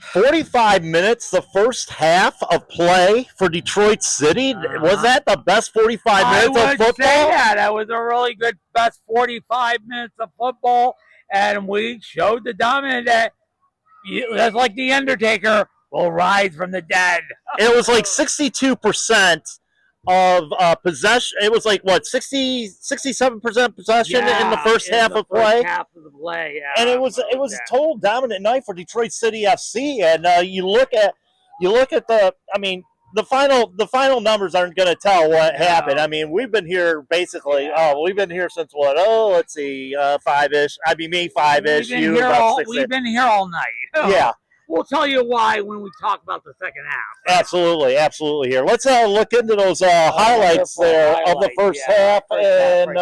45 minutes, the first half of play for Detroit City. Was that the best 45 minutes of football? Say that was a really good best 45 minutes of football, and we showed the dominant that just like the Undertaker will rise from the dead. It was like 62% of possession. It was like, what, 67% possession in the first half of play? Half of the play, yeah. And it was a total dominant night for Detroit City FC. And you look at the, I mean, the final numbers aren't going to tell what happened. I mean, we've been here basically. We've been here since what? Let's see, 5-ish. I mean, me 5-ish. We've been here all night. Yeah. We'll tell you why when we talk about the second half. Absolutely. Here, let's look into those highlights there of the first half, and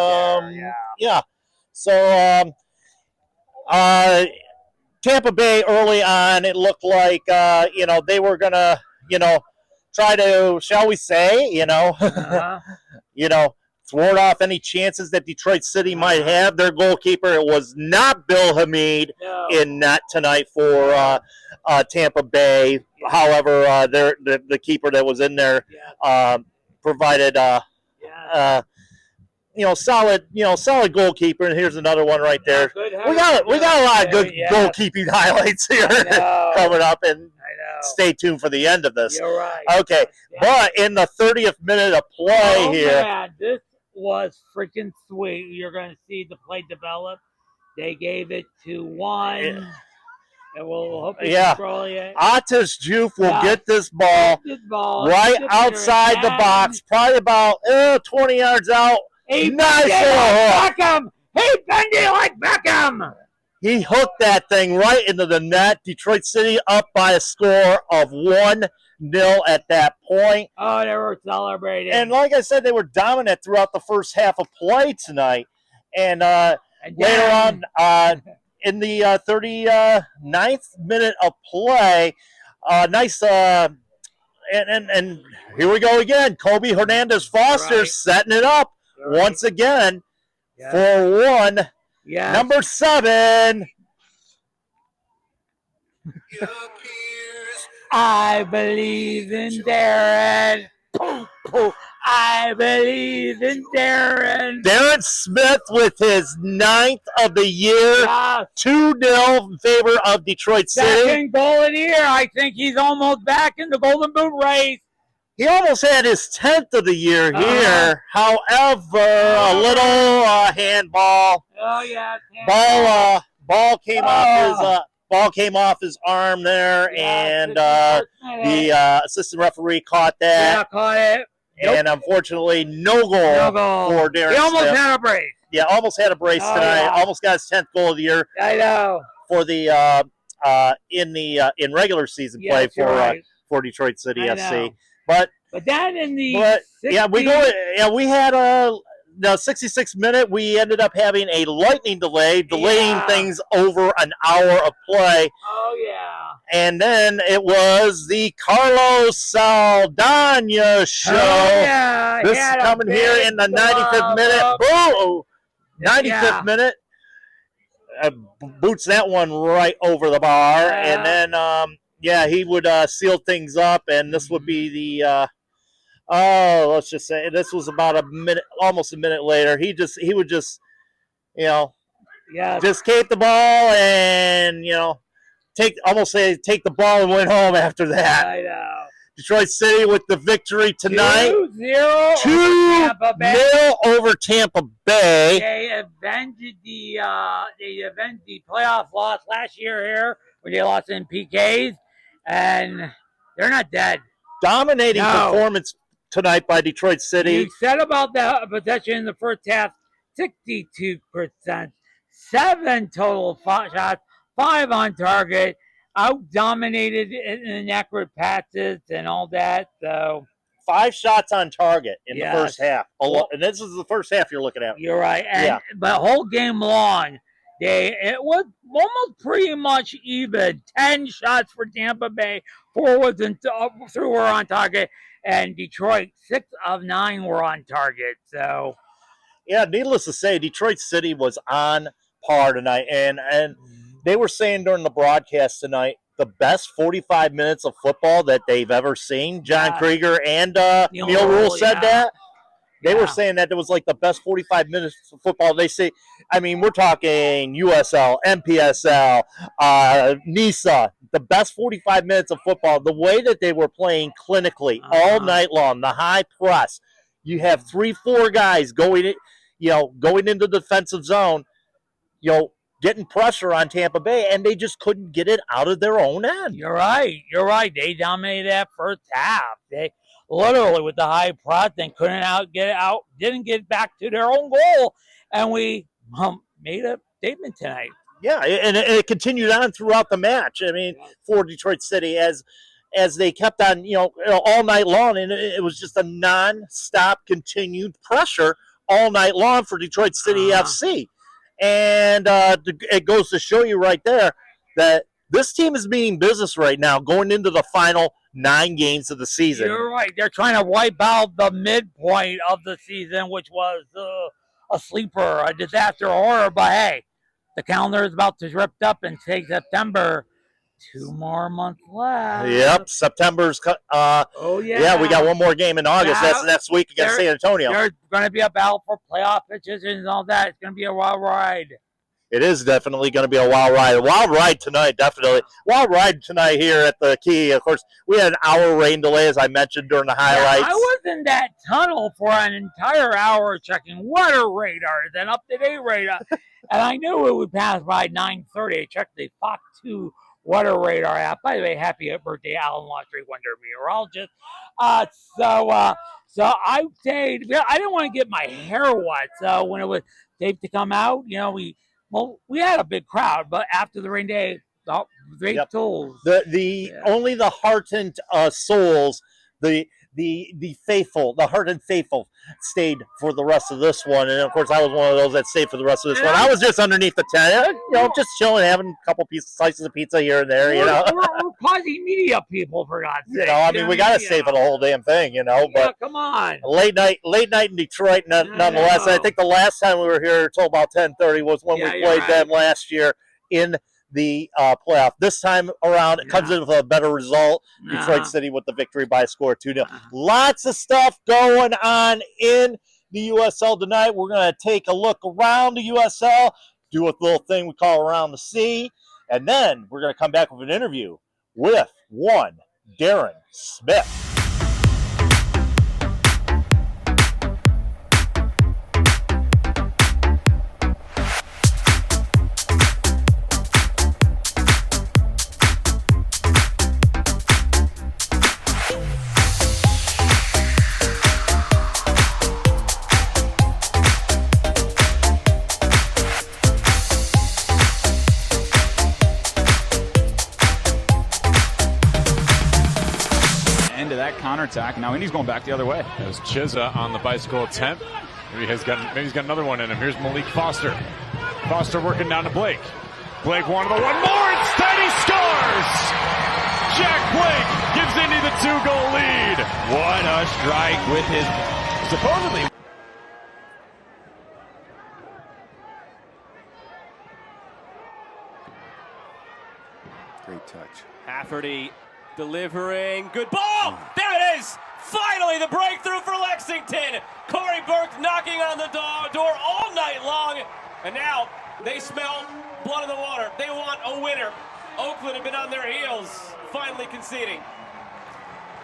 So, Tampa Bay early on, it looked like they were gonna try to, shall we say, thwart off any chances that Detroit City might have. Their goalkeeper, it was not Bill Hamid in net tonight for Tampa Bay. However, the keeper that was in there provided solid goalkeeper. And here's another one right there. We got a lot of good goalkeeping highlights here coming up, and stay tuned for the end of this. You're right. Okay, but in the 30th minute of play here. Man, this was freaking sweet. You're going to see the play develop. They gave it to one. And we'll hope control it. Atis Juve will get this ball right outside the box, probably about 20 yards out. Nice like Beckham. He bend it like Beckham. He hooked that thing right into the net. Detroit City up by a score of 1-0 at that point. Oh, they were celebrating. And like I said, they were dominant throughout the first half of play tonight. And later on, in the 39th minute of play, nice, and here we go again. Kobe Hernandez Foster setting it up once again for one. Yeah. Number 7. I believe in Darren. I believe in Darren. Darren Smith with his 9th of the year. 2-0 in favor of Detroit City. Second goal of the year. I think he's almost back in the Golden Boot race. He almost had his 10th of the year here. However, a little handball. Oh yeah. Ball came off his arm there, and the assistant referee caught that. Yeah, caught it. Nope. And unfortunately, no goal for Darren Smith. He almost had a brace. Yeah, almost had a brace tonight. Yeah. Almost got his 10th goal of the year. I know. For the in regular season play for Detroit City FC. But then in the we had the 66th minute, we ended up having a lightning delay, delaying things over an hour of play. Oh, yeah. And then it was the Carlos Saldana show. Oh, yeah. This is coming here in the 95th minute. Boom! 95th minute. Boots that one right over the bar. And then, he would seal things up, and this would be the let's just say this was about almost a minute later. He would just keep the ball and take the ball and went home after that. I know. Detroit City with the victory tonight. 2-0 over Tampa Bay. They avenged the playoff loss last year here, where they lost in PKs, and they're not dead. Dominating performance tonight by Detroit City. You said about the possession in the first half, 62%, 7 total shots, 5 on target, out-dominated in inaccurate passes and all that. So 5 shots on target in the first half. And this is the first half you're looking at. You're right. But whole game long, it was almost pretty much even. 10 shots for Tampa Bay, 4 were on target, and Detroit 6 of 9 were on target. So, needless to say, Detroit City was on par tonight, and they were saying during the broadcast tonight, the best 45 minutes of football that they've ever seen. John Krieger and Neil Rule said that. They were saying that it was like the best 45 minutes of football. They say, I mean, we're talking USL, MPSL, NISA, the best 45 minutes of football. The way that they were playing clinically all night long, the high press. You have 3-4 guys going into the defensive zone, getting pressure on Tampa Bay, and they just couldn't get it out of their own end. You're right. They dominated that first half. They literally with the high press and didn't get back to their own goal, and we made a statement tonight. Yeah, and it continued on throughout the match. I mean, for Detroit City as they kept on, all night long, and it was just a non-stop continued pressure all night long for Detroit City FC. And it goes to show you right there that this team is meaning business right now going into the final 9 games of the season. You're right. They're trying to wipe out the midpoint of the season, which was a sleeper, a disaster horror. But, hey, the calendar is about to rip up and take September. 2 more months left. Yep, September's. Yeah, we got one more game in August. That's next week against San Antonio. There's going to be a battle for playoff positions and all that. It's going to be a wild ride. It is definitely going to be a wild ride. A wild ride tonight, definitely. Wild ride tonight here at the Key. Of course, we had an hour rain delay, as I mentioned during the highlights. I was in that tunnel for an entire hour checking weather radars and up-to-date radar, and I knew it would pass by 9:30. I checked the Fox 2 weather radar app. By the way, happy birthday, Alan Laundry Wonder Meteorologist. So I stayed. I didn't want to get my hair wet. So when it was safe to come out, we had a big crowd, but after the rain day, great souls. Only the hardened souls, the faithful, the hardened faithful, stayed for the rest of this one. And of course, I was one of those that stayed for the rest of this one. I was just underneath the tent, just chilling, having a couple slices of pizza here and there. We're quasi-media people, for God's sake. I mean, we got to stay for the whole damn thing, But come on, late night in Detroit, nonetheless. I think the last time we were here until about 10:30 was when we played them last year in the playoff. This time around, it comes in with a better result. Detroit City with the victory by a score of 2-0. Lots of stuff going on in the USL tonight. We're going to take a look around the USL, do a little thing we call Around the Sea, and then we're going to come back with an interview with one Darren Smith. Counterattack. Now Indy's going back the other way. There's Chiza on the bicycle attempt. Maybe he's got another one in him. Here's Malik Foster. Foster working down to Blake. Blake wanted the one more. Instead he scores! Jack Blake gives Indy the 2-goal lead. What a strike with his supposedly. Great touch. Hafferty delivering. Good ball! There it is! Finally, the breakthrough for Lexington. Corey Burke knocking on the door all night long. And now they smell blood in the water. They want a winner. Oakland have been on their heels, finally conceding.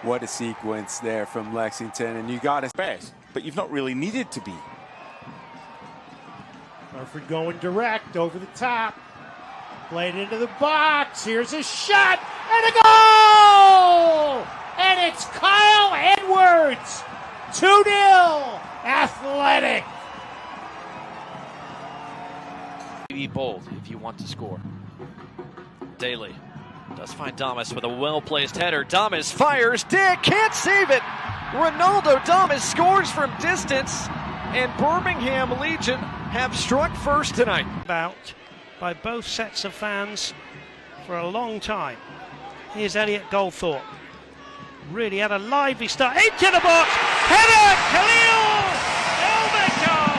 What a sequence there from Lexington. And you got to fast, but you've not really needed to be. Murphy going direct over the top. Played into the box. Here's a shot and a goal! And it's Kyle Edwards. 2-0 Athletic. Be bold if you want to score. Daly does find Damas with a well-placed header. Damas fires. Dick can't save it. Ronaldo Damas scores from distance. And Birmingham Legion have struck first tonight. About by both sets of fans for a long time. Here's Elliot Goldthorpe. Really had a lively start. Into the box. Header! Khalil Elbekar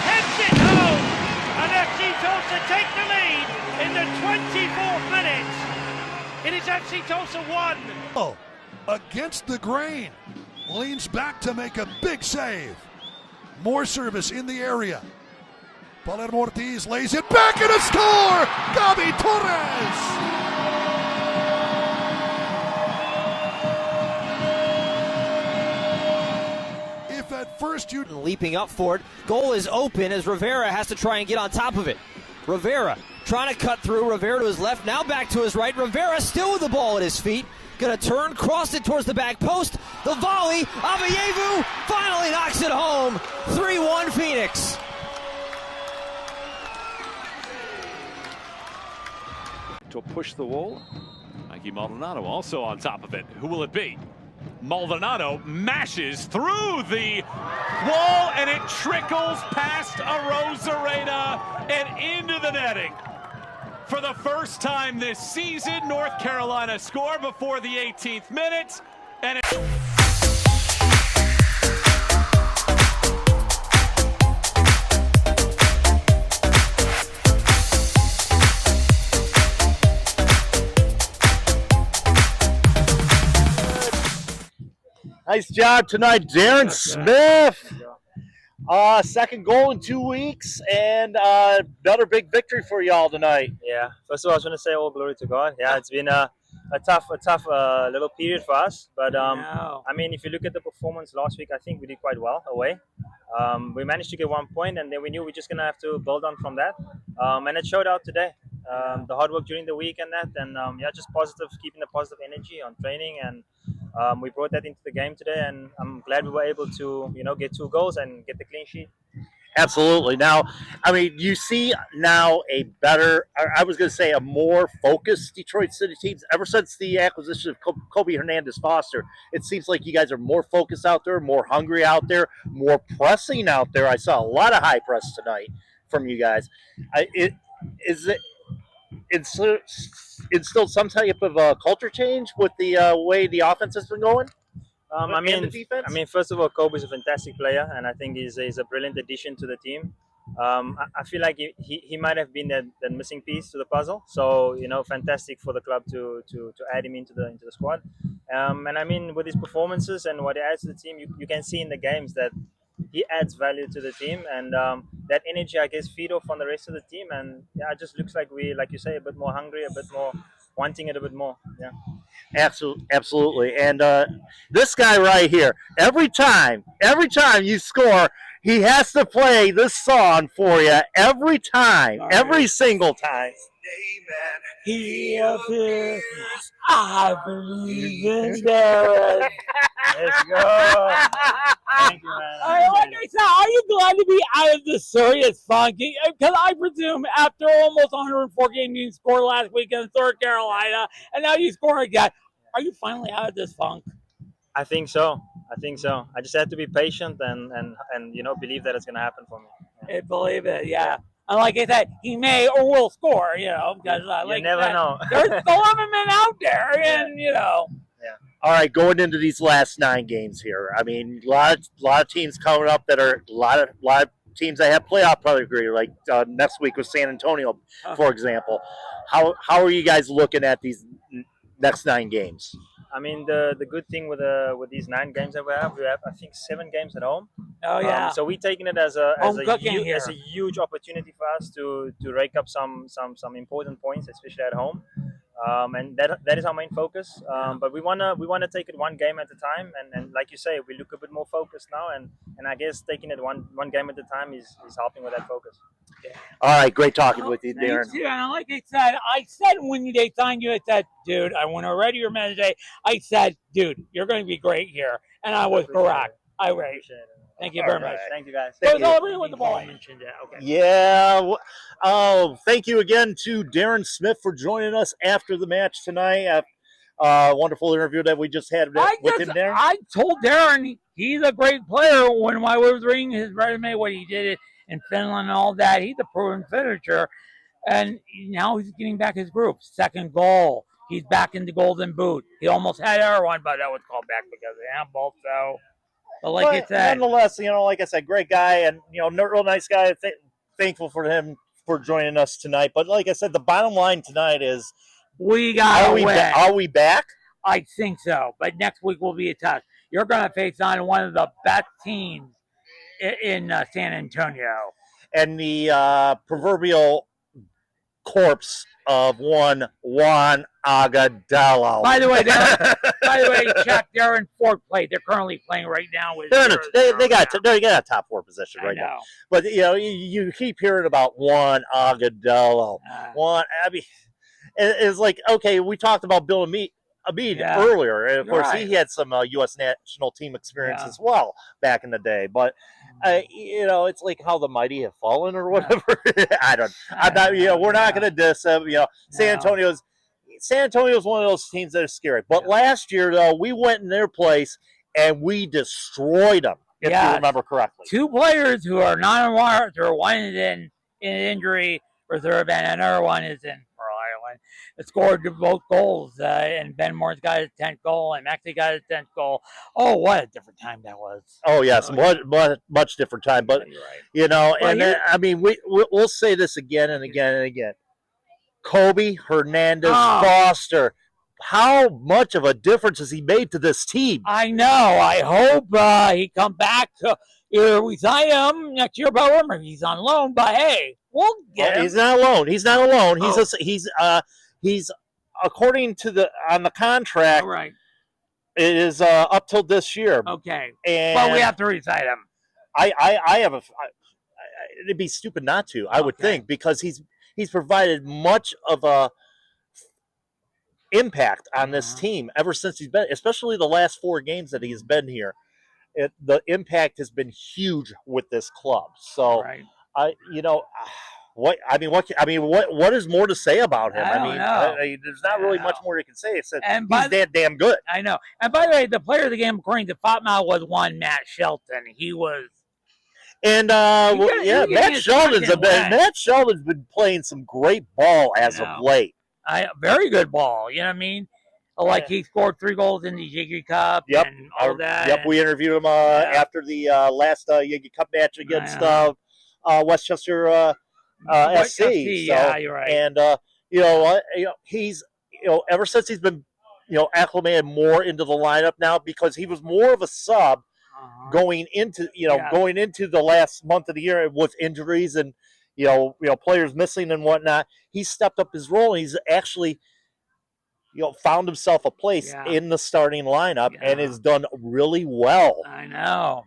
heads it home. And FC Tulsa take the lead in the 24th minute. It is FC Tulsa 1. Oh, against the grain. Leans back to make a big save. More service in the area. Palermo Ortiz lays it back and a score! Gabi Torres! If at first you... Leaping up for it. Goal is open as Rivera has to try and get on top of it. Rivera trying to cut through. Rivera to his left, now back to his right. Rivera still with the ball at his feet. Gonna turn, cross it towards the back post. The volley, Abayevu finally knocks it home. 3-1 Phoenix. To push the wall. Mikey Maldonado also on top of it. Who will it be? Maldonado mashes through the wall and it trickles past Arozarena and into the netting. For the first time this season, North Carolina score before the 18th minute. And Nice job tonight, Darren Smith. Second goal in 2 weeks, and another big victory for y'all tonight. Yeah, first of all, I was going to say all glory to God. Yeah, it's been a tough little period for us. But, I mean, if you look at the performance last week, I think we did quite well away. We managed to get 1 point, and then we knew we're just going to have to build on from that. And it showed out today. The hard work during the week and that, and yeah, just positive, keeping the positive energy on training, and we brought that into the game today, and I'm glad we were able to, get 2 goals and get the clean sheet. Absolutely. Now, I mean, you see now a better, I was going to say a more focused Detroit City teams. Ever since the acquisition of Kobe Hernandez-Foster, it seems like you guys are more focused out there, more hungry out there, more pressing out there. I saw a lot of high press tonight from you guys. Is it instilled some type of a culture change with the way the offense has been going? I mean, first of all, Kobe is a fantastic player, and I think he's a brilliant addition to the team. I feel like he might have been that missing piece to the puzzle. So fantastic for the club to add him into the squad. And I mean, with his performances and what he adds to the team, you can see in the games that he adds value to the team, and that energy, I guess, feed off on the rest of the team. And yeah, it just looks like we, like you say, a bit more hungry, a bit more wanting it a bit more. Yeah. Absolutely. And this guy right here, every time you score, he has to play this song for you every time, every single time. He appears, I believe in Darren. Let's go. Thank you, man. Like I said, are you glad to be out of this serious funk? Because I presume after almost 104 games you scored last week in North Carolina, and now you score again. Are you finally out of this funk? I think so. I just have to be patient and believe that it's going to happen for me. Yeah. Believe it, yeah. And like I said, he may or will score, because you never know. There's 11 men out there, and Yeah. All right, going into these last 9 games here. I mean, a lot of teams coming up that are a lot of teams that have playoff pedigree. Like next week with San Antonio, for example. How are you guys looking at these next 9 games? I mean, the good thing with these 9 games that we have I think 7 games at home. Oh yeah. So we're taking it as a huge opportunity for us to rake up some important points, especially at home. And that is our main focus. But we wanna take it one game at a time, and like you say, we look a bit more focused now, and I guess taking it one game at a time is helping with that focus. All right, great talking with you, Darren. And like I said when they signed you, I said, dude, I went already your man today. I said, dude, you're going to be great here, and I was correct. I appreciate it. Thank you very much. Thank you, guys. With the ball. Okay. Yeah. Oh, thank you again to Darren Smith for joining us after the match tonight. Wonderful interview that we just had with him there. I told Darren he's a great player when I was reading his resume, what he did in Finland and all that. He's a proven finisher, and now he's getting back his group. Second goal. He's back in the Golden Boot. He almost had everyone, but that was called back because of the handball. So, but like I said, nonetheless, like I said, great guy, and real nice guy. Thankful for him for joining us tonight. But like I said, the bottom line tonight is We got to win. Are we back? I think so. But next week will be a test. You're going to face on one of the best teams in San Antonio. And the proverbial corpse of one Juan Agudelo. By the way, check Darren Ford played. They're currently playing right now with. They got a top 4 position right now. But you keep hearing about Juan Agudelo. It's like, okay, we talked about Bill Embiid earlier, and of course he had some U.S. national team experience as well back in the day. But it's like how the mighty have fallen or whatever. I'm not. We're not going to diss them. San Antonio's one of those teams that are scary. But last year, though, we went in their place and we destroyed them. If you remember correctly, 2 players who are non-water, one is in injury reserve, and another one is in Pearl Island. It scored both goals, and Ben Moore's got his 10th goal, and Maxey got his 10th goal. Oh, what a different time that was! Oh yes, much different time. But we'll say this again and again and again. Kobe Hernandez Foster. How much of a difference has he made to this team? I know. I hope he come back. Either we sign him next year, but remember he's on loan. But hey, we'll get him. He's not alone. He's not alone. He's according to on the contract. All right. It is up till this year. Okay. But we have to resign him. I have it'd be stupid not to. I would think, because he's provided much of a impact on this team ever since he's been, especially the last 4 games that he's been here. The impact has been huge with this club. So, what is more to say about him? There's not really much more you can say. Except he's that damn good. I know. And by the way, the player of the game, according to Fatma, was one Matt Shelton. He was. And Matt Sheldon's been playing some great ball as of late. Very good ball. You know what I mean? Like he scored 3 goals in the Jiggy Cup and all that. Yep, we interviewed him after the last Jiggy Cup match against Westchester SC. Yeah, you're right. And he's ever since he's been acclimated more into the lineup now, because he was more of a sub going into the last month of the year with injuries and players missing and whatnot. He stepped up his role, and he's actually found himself a place in the starting lineup and has done really well. I know.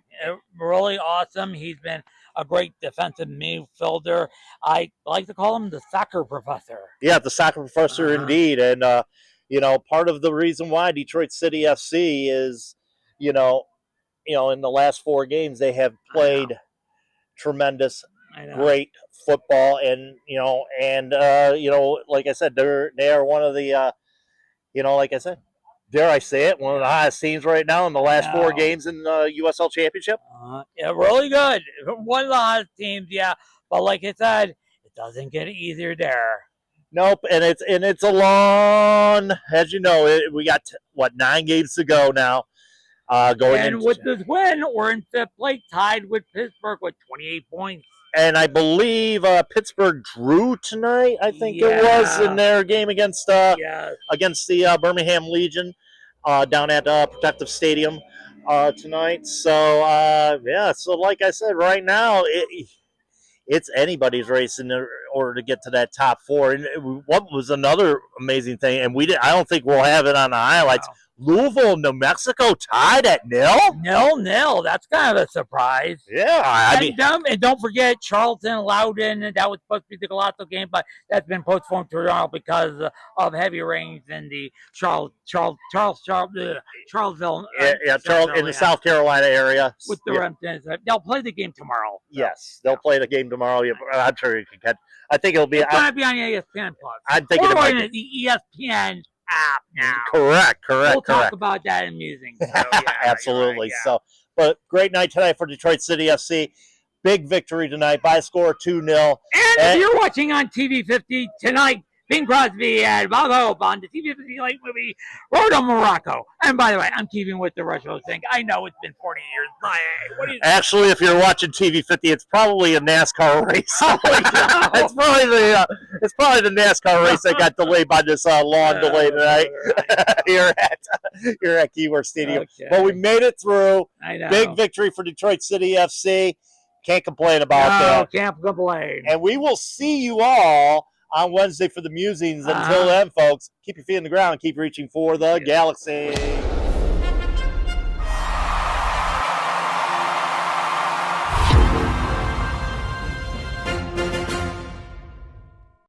Really awesome. He's been a great defensive midfielder. I like to call him the soccer professor. Yeah, the soccer professor indeed. And, part of the reason why Detroit City FC is, in the last 4 games, they have played tremendous, great football. And, like I said, they are one of the, like I said, dare I say it, one of the hottest teams right now in the last 4 games in the USL Championship. Really good. One of the hottest teams, But like I said, it doesn't get easier there. Nope, and it's a long, as you know, we got 9 games to go now. With this win, we're in 5th place, tied with Pittsburgh with 28 points. And I believe Pittsburgh drew tonight, I think it was, in their game against the Birmingham Legion down at Protective Stadium tonight. So, so like I said, right now, it's anybody's race in order to get to that top 4. And what was another amazing thing, and I don't think we'll have it on the highlights, Louisville, New Mexico tied at 0? 0-0. That's kind of a surprise. Yeah. And don't forget Charlton, Loudon. That was supposed to be the Galato game, but that's been postponed to tomorrow because of heavy rains in the Charlottesville. In the South Carolina area. With the Remingtons. They'll play the game tomorrow. Yes, they'll play the game tomorrow. I'm sure you can catch. I think it'll be. It's going to be on ESPN Plus. I'm thinking about the ESPN app now. Correct. We'll talk about that in musing. So, absolutely. Right. So, but great night tonight for Detroit City FC. Big victory tonight by a score of 2-0. And if you're watching on TV 50 tonight, Bing Crosby and Bob Hope on the TV Late movie Road to Morocco. And by the way, I'm keeping with the retro thing. I know it's been 40 years, but hey, what do you think? Actually, if you're watching TV 50, it's probably a NASCAR race. it's probably the NASCAR race that got delayed by this long delay tonight here at Keyworth Stadium. Okay. But we made it through. I know. Big victory for Detroit City FC. Can't complain about that. Can't complain. And we will see you all on Wednesday for the musings. Until then, folks, keep your feet on the ground and keep reaching for the galaxy.